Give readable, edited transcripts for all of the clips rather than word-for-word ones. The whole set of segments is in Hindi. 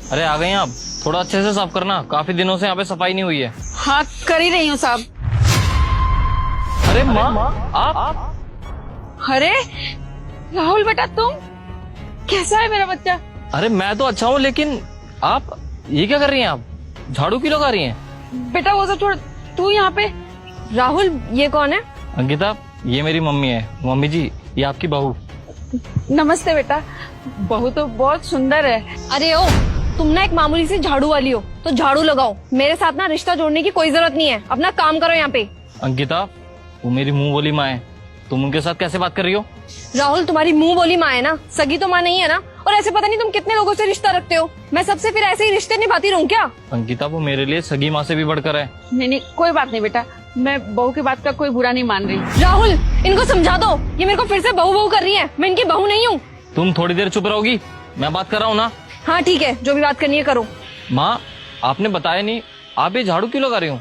अरे आ गए आप, थोड़ा अच्छे से साफ करना, काफी दिनों से यहाँ पे सफाई नहीं हुई है। हाँ कर ही रही हूँ साहब। अरे माँ आप? अरे राहुल बेटा तुम, कैसा है मेरा बच्चा? अरे मैं तो अच्छा हूँ, लेकिन आप ये क्या कर रही हैं? आप झाड़ू क्यों लगा रही हैं? बेटा वो सब छोड़, तू यहाँ पे। राहुल ये कौन है? अंकिता, ये मेरी मम्मी है। मम्मी जी, ये आपकी बहू। नमस्ते बेटा, बहू तो बहुत सुंदर है। अरे ओ, तुम ना एक मामूली सी झाड़ू वाली हो तो झाड़ू लगाओ, मेरे साथ ना रिश्ता जोड़ने की कोई जरूरत नहीं है, अपना काम करो यहाँ पे। अंकिता, वो मेरी मुंह बोली माँ है, तुम उनके साथ कैसे बात कर रही हो? राहुल तुम्हारी मुंह बोली माँ है ना, सगी तो माँ नहीं है ना। और ऐसे पता नहीं तुम कितने लोगों से रिश्ता रखते हो, मैं सबसे फिर ऐसे ही रिश्ते निभाती रहूं क्या? अंकिता, वो मेरे लिए सगी माँ से भी बढ़कर है। नहीं नहीं कोई बात नहीं बेटा, मैं बहू की बात का कोई बुरा नहीं मान रही। राहुल इनको समझा दो, ये मेरे को फिर से बहू बहू कर रही है, मैं इनकी बहू नहीं हूँ। तुम थोड़ी देर चुप रहोगी? मैं बात कर रहा हूँ ना। हाँ ठीक है, जो भी बात करनी है करो। माँ, आपने बताया नहीं, आप ये झाड़ू क्यों लगा रही हो?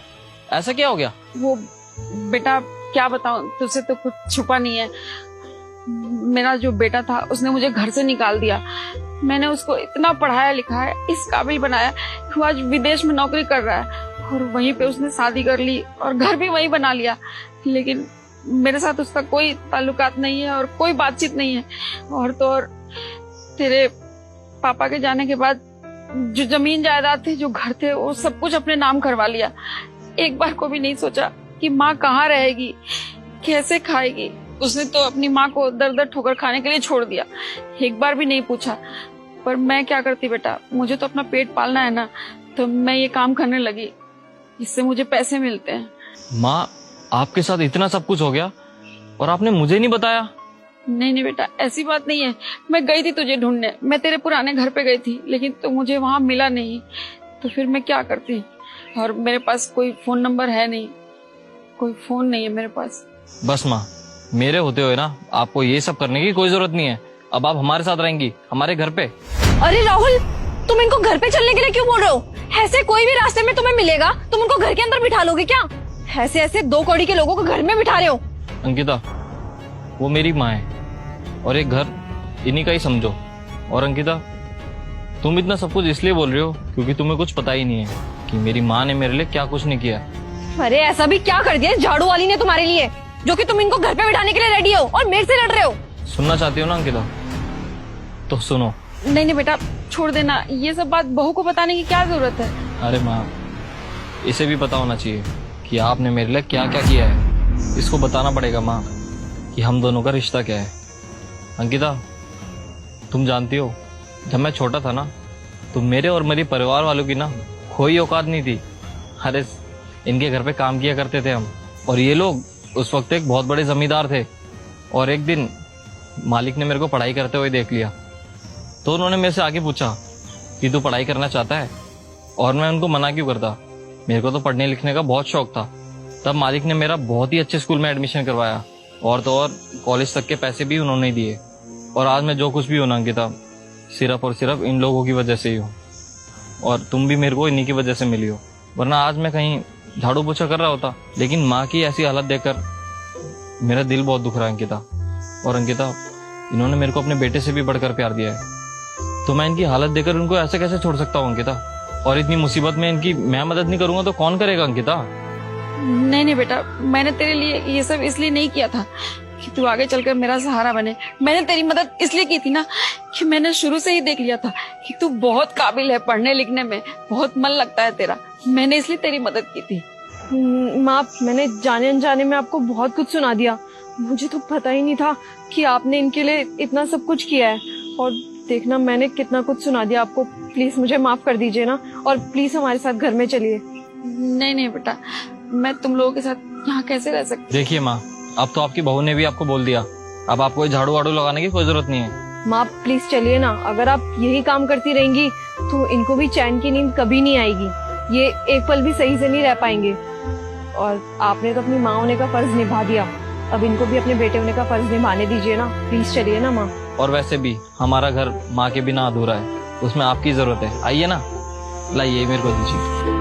ऐसा क्या हो गया? वो बेटा क्या बताऊं, तुझसे तो कुछ छुपा नहीं है। मेरा जो बेटा था उसने मुझे घर से निकाल दिया। मैंने उसको इतना पढ़ाया लिखाया, इस काबिल बनाया कि वो आज विदेश में नौकरी कर रहा है, और वहीं पे उसने शादी कर ली और घर भी वहीं बना लिया। लेकिन मेरे साथ उसका कोई ताल्लुकात नहीं है और कोई बातचीत नहीं है। और तो और तेरे पापा के जाने के बाद जो जमीन जायदाद थे, जो घर थे, वो सब कुछ अपने नाम करवा लिया। एक बार को भी नहीं सोचा कि माँ कहाँ रहेगी, कैसे खाएगी। उसने तो अपनी माँ को दर दर ठोकर खाने के लिए छोड़ दिया, एक बार भी नहीं पूछा। पर मैं क्या करती बेटा, मुझे तो अपना पेट पालना है ना, तो मैं ये काम करने लगी, इससे मुझे पैसे मिलते हैं। माँ, आपके साथ इतना सब कुछ हो गया और आपने मुझे नहीं बताया? नहीं नहीं बेटा, ऐसी बात नहीं है। मैं गई थी तुझे ढूंढने, मैं तेरे पुराने घर पे गई थी, लेकिन तो मुझे वहां मिला नहीं, तो फिर मैं क्या करती। और मेरे पास कोई फोन नंबर है नहीं, कोई फोन नहीं है मेरे पास। बस माँ, मेरे होते हुए ना आपको ये सब करने की कोई जरूरत नहीं है। अब आप हमारे साथ रहेंगी, हमारे घर पे। अरे राहुल, तुम इनको घर पे चलने के लिए क्यों बोल रहे हो? ऐसे कोई भी रास्ते में तुम्हें मिलेगा, तुम उनको घर के अंदर बिठा लोगे क्या? ऐसे ऐसे 2 कौड़ी के लोगों को घर में बिठा रहे हो। अंकिता, वो मेरी माँ है और एक घर इन्हीं का ही समझो। और अंकिता, तुम इतना सब कुछ इसलिए बोल रही हो क्योंकि तुम्हें कुछ पता ही नहीं है कि मेरी माँ ने मेरे लिए क्या कुछ नहीं किया। अरे ऐसा भी क्या कर दिया झाड़ू वाली ने तुम्हारे लिए, जो कि तुम इनको घर पे बिठाने के लिए रेडी हो और मेरे से लड़ रहे हो? सुनना चाहती हो ना अंकिता, तो सुनो। नहीं नहीं बेटा, छोड़ देना, ये सब बात बहू को बताने की क्या जरूरत है। अरे माँ, इसे भी पता होना चाहिए कि आपने मेरे लिए क्या क्या किया है। इसको बताना पड़ेगा माँ कि हम दोनों का रिश्ता क्या है। अंकिता, तुम जानती हो, जब मैं छोटा था ना, तो मेरे और मेरे परिवार वालों की ना कोई औकात नहीं थी। अरे इनके घर पे काम किया करते थे हम, और ये लोग उस वक्त एक बहुत बड़े जमींदार थे। और एक दिन मालिक ने मेरे को पढ़ाई करते हुए देख लिया, तो उन्होंने मेरे से आके पूछा कि तू पढ़ाई करना चाहता है? और मैं उनको मना क्यों करता, मेरे को तो पढ़ने लिखने का बहुत शौक था। तब मालिक ने मेरा बहुत ही अच्छे स्कूल में एडमिशन करवाया, और तो और कॉलेज तक के पैसे भी उन्होंने दिए। और आज मैं जो कुछ भी हूं ना अंकिता, सिर्फ और सिर्फ इन लोगों की वजह से ही हूँ। और तुम भी मेरे को इन्हीं की वजह से मिली हो, वरना आज मैं कहीं झाड़ू पोछा कर रहा होता। लेकिन माँ की ऐसी हालत देखकर मेरा दिल बहुत दुख रहा है अंकिता। और अंकिता, इन्होंने मेरे को अपने बेटे से भी बढ़कर प्यार दिया है, तो मैं इनकी हालत देखकर उनको ऐसे कैसे छोड़ सकता हूँ अंकिता? और इतनी मुसीबत में इनकी मैं मदद नहीं करूंगा तो कौन करेगा अंकिता? नहीं नहीं बेटा, मैंने तेरे लिए ये सब इसलिए नहीं किया था कि तू आगे चलकर मेरा सहारा बने। मैंने तेरी मदद इसलिए की थी ना कि मैंने शुरू से ही देख लिया था कि तू बहुत काबिल है, पढ़ने लिखने में बहुत मन लगता है तेरा। मैंने इसलिए तेरी मदद की थी। माँ, मैंने जाने अनजाने में आपको बहुत कुछ सुना दिया, मुझे तो पता ही नहीं था कि आपने इनके लिए इतना सब कुछ किया है। और देखना, मैंने कितना कुछ सुना दिया आपको, प्लीज मुझे माफ कर दीजिए ना, और प्लीज हमारे साथ घर में चलिए। नहीं नहीं बेटा, मैं तुम लोगों के साथ यहाँ कैसे रह सकती। देखिए माँ, अब तो आपकी बहू ने भी आपको बोल दिया, अब आपको झाड़ू वाड़ू लगाने की कोई जरूरत नहीं है। माँ प्लीज चलिए ना, अगर आप यही काम करती रहेंगी तो इनको भी चैन की नींद कभी नहीं आएगी, ये एक पल भी सही से नहीं रह पाएंगे। और आपने तो अपनी माँ होने का फर्ज निभा दिया, अब इनको भी अपने बेटे होने का फर्ज निभाने दीजिए ना, प्लीज चलिए ना माँ। और वैसे भी हमारा घर माँ के बिना अधूरा है, उसमें आपकी जरूरत है। आइए ना, लाइए मेरे को दीजिए।